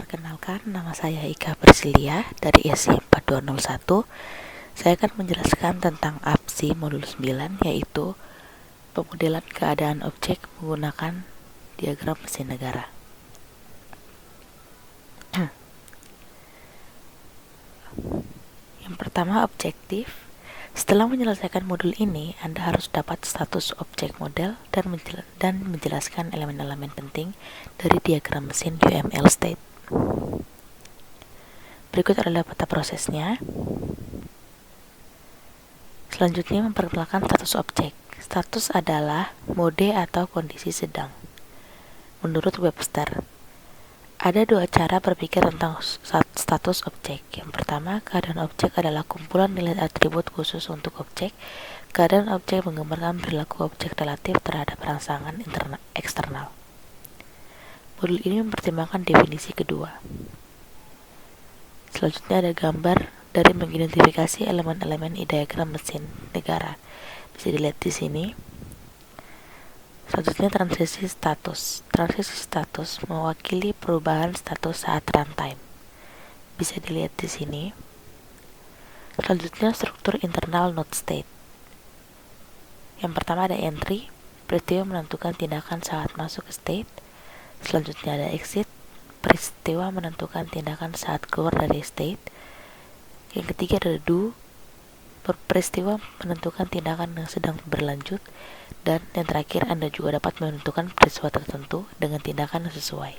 Perkenalkan, nama saya Ika Priscilia dari ISI 4201. Saya akan menjelaskan tentang APSI modul 9, yaitu pemodelan keadaan objek menggunakan diagram mesin negara. Yang pertama, objektif. Setelah menyelesaikan modul ini, Anda harus dapat status objek model dan menjelaskan elemen-elemen penting dari diagram mesin UML state. Berikut adalah peta prosesnya. Selanjutnya, memperkenalkan status objek. Status adalah mode atau kondisi sedang. Menurut Webster, ada dua cara berpikir tentang status objek. Yang pertama, keadaan objek adalah kumpulan nilai atribut khusus untuk objek. Keadaan objek menggambarkan perilaku objek relatif terhadap rangsangan eksternal. Modul ini mempertimbangkan definisi kedua. Selanjutnya ada gambar dari mengidentifikasi elemen-elemen diagram mesin negara. Bisa dilihat di sini. Selanjutnya transisi status. Transisi status mewakili perubahan status saat runtime. Bisa dilihat di sini. Selanjutnya struktur internal node state. Yang pertama ada entry, peristiwa menentukan tindakan saat masuk ke state. Selanjutnya ada exit, peristiwa menentukan tindakan saat keluar dari state. Yang ketiga ada do, peristiwa menentukan tindakan yang sedang berlanjut. Dan yang terakhir, Anda juga dapat menentukan peristiwa tertentu dengan tindakan yang sesuai.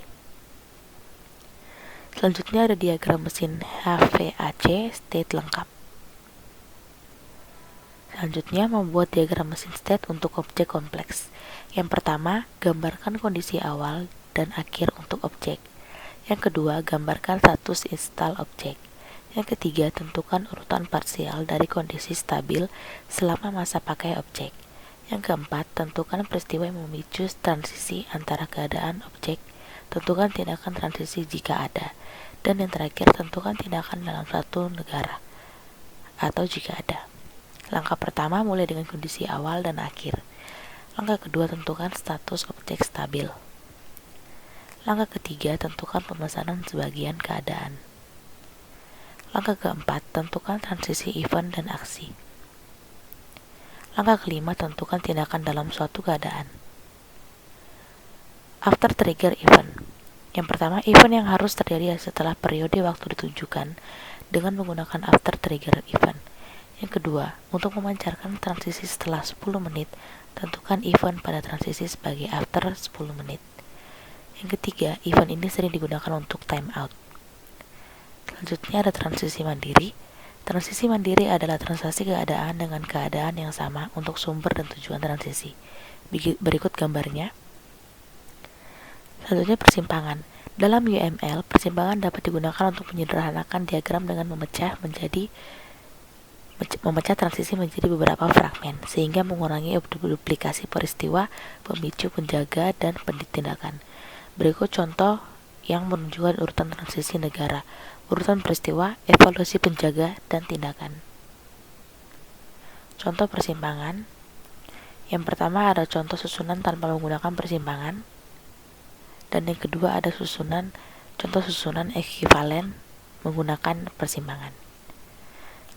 Selanjutnya ada diagram mesin HVAC state lengkap. Selanjutnya, membuat diagram mesin state untuk objek kompleks. Yang pertama, gambarkan kondisi awal dan akhir untuk objek. Yang kedua, gambarkan status install objek. Yang ketiga, tentukan urutan parsial dari kondisi stabil selama masa pakai objek. Yang keempat, tentukan peristiwa yang memicu transisi antara keadaan objek. Tentukan tindakan transisi jika ada. Dan yang terakhir, tentukan tindakan dalam satu negara atau jika ada. Langkah pertama mulai dengan kondisi awal dan akhir. Langkah kedua, tentukan status objek stabil. Langkah ketiga, tentukan pemesanan sebagian keadaan. Langkah keempat, tentukan transisi event dan aksi. Langkah kelima, tentukan tindakan dalam suatu keadaan. After trigger event. Yang pertama, event yang harus terjadi setelah periode waktu ditunjukkan dengan menggunakan after trigger event. Yang kedua, untuk memancarkan transisi setelah 10 menit, tentukan event pada transisi sebagai after 10 menit. Yang ketiga, event ini sering digunakan untuk timeout. Selanjutnya ada transisi mandiri. Transisi mandiri adalah transaksi keadaan dengan keadaan yang sama untuk sumber dan tujuan transisi. Berikut gambarnya. Selanjutnya persimpangan. Dalam UML, persimpangan dapat digunakan untuk menyederhanakan diagram dengan memecah transisi menjadi beberapa fragmen, sehingga mengurangi duplikasi peristiwa, pemicu, penjaga, dan tindakan. Berikut contoh yang menunjukkan urutan transisi negara, urutan peristiwa, evaluasi penjaga, dan tindakan. Contoh persimpangan. Yang pertama ada contoh susunan tanpa menggunakan persimpangan. Dan yang kedua ada contoh susunan ekivalen menggunakan persimpangan.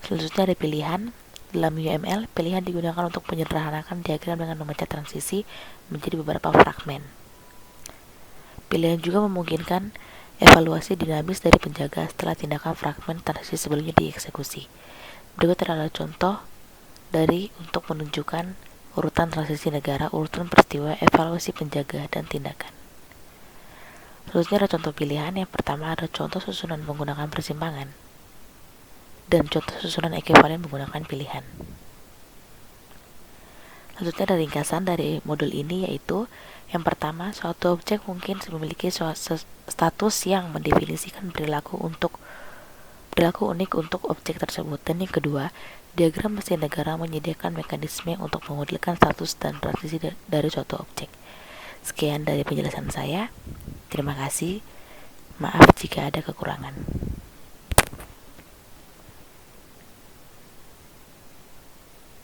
Selanjutnya ada pilihan. Dalam UML, pilihan digunakan untuk menyederhanakan diagram dengan memecah transisi menjadi beberapa fragmen. Pilihan juga memungkinkan evaluasi dinamis dari penjaga setelah tindakan fragmen transisi sebelumnya dieksekusi. Berikut adalah contoh untuk menunjukkan urutan transisi negara, urutan peristiwa, evaluasi penjaga, dan tindakan. Selanjutnya ada contoh pilihan. Yang pertama ada contoh susunan menggunakan persimpangan dan contoh susunan ekuivalen menggunakan pilihan. Selanjutnya ada ringkasan dari modul ini, yaitu yang pertama, suatu objek mungkin memiliki status yang mendefinisikan perilaku unik untuk objek tersebut. Dan yang kedua, diagram mesin negara menyediakan mekanisme untuk memodelkan status dan transisi dari suatu objek. Sekian dari penjelasan saya. Terima kasih. Maaf jika ada kekurangan.